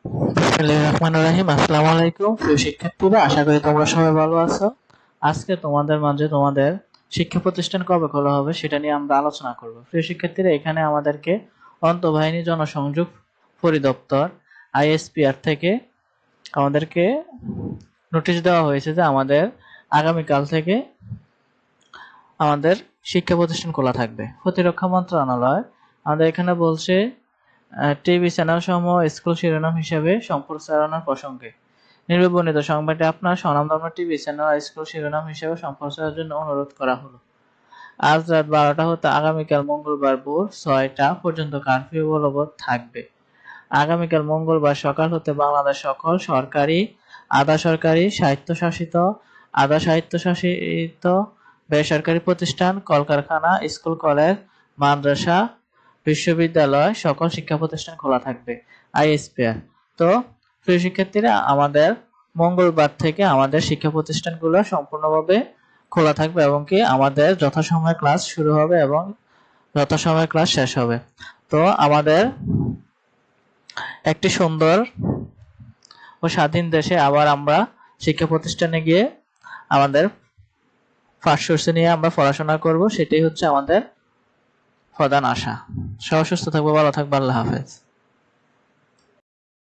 বিসমিল্লাহির রহমানির রহিম। আসসালামু আলাইকুম প্রিয় শিক্ষার্থীরা, আশা করি তোমরা সবাই ভালো আছো। আজকে তোমাদের মাঝে তোমাদের শিক্ষা প্রতিষ্ঠান কবে খোলা হবে সেটা নিয়ে আমরা আলোচনা করব। প্রিয় শিক্ষার্থীরা, এখানে আমাদেরকে আন্তঃবাহিনী জনসংযোগ পরিদপ্তর আইএসপিআর থেকে আমাদেরকে নোটিশ দেওয়া হয়েছে যে আমাদের আগামীকাল থেকে আমাদের শিক্ষা প্রতিষ্ঠান খোলা থাকবে। প্রতিরক্ষা মন্ত্রণালয় আমাদের এখানে বলছে টিভি চ্যানেল সমূহ স্কুল শিরোনাম হিসেবে সম্প্রচারণার প্রসঙ্গে নির্বাচিত সংবাদটি আপনার স্বনামধন্য টিভি চ্যানেল স্কুল শিরোনাম হিসেবে সম্প্রচারের জন্য অনুরোধ করা হলো। আজ রাত 12টা হতে আগামীকাল মঙ্গলবার ভোর 6টা পর্যন্ত কারফিউ বলবৎ থাকবে। আগামীকাল মঙ্গলবার সকাল হতে বাংলাদেশ সকল সরকারি, আধা সরকারি, স্বায়ত্তশাসিত, আধা স্বায়ত্তশাসিত বেসরকারি প্রতিষ্ঠান, কলকারখানা, স্কুল, কলেজ, মাদ্রাসা, বিশ্ববিদ্যালয় সকল শিক্ষা প্রতিষ্ঠান খোলা থাকবে। আইএসপিআর। তো প্রিয় শিক্ষার্থীরা, আমাদের মঙ্গলবার থেকে আমাদের শিক্ষা প্রতিষ্ঠানগুলো সম্পূর্ণভাবে খোলা থাকবে এবং কি আমাদের যথাসময়ে ক্লাস শুরু হবে এবং যথাসময়ে ক্লাস শেষ হবে। তো আমাদের একটি সুন্দর ও স্বাধীন দেশে আবার আমরা শিক্ষা প্রতিষ্ঠানে গিয়ে আমাদের ফার্স্ট সোর্সে নিয়ে আমরা পড়াশোনা করব, সেটাই হচ্ছে আমাদের প্রধান আশা। সবাই সুস্থ থাকবো, ভালো থাকবো, আল্লাহ হাফেজ।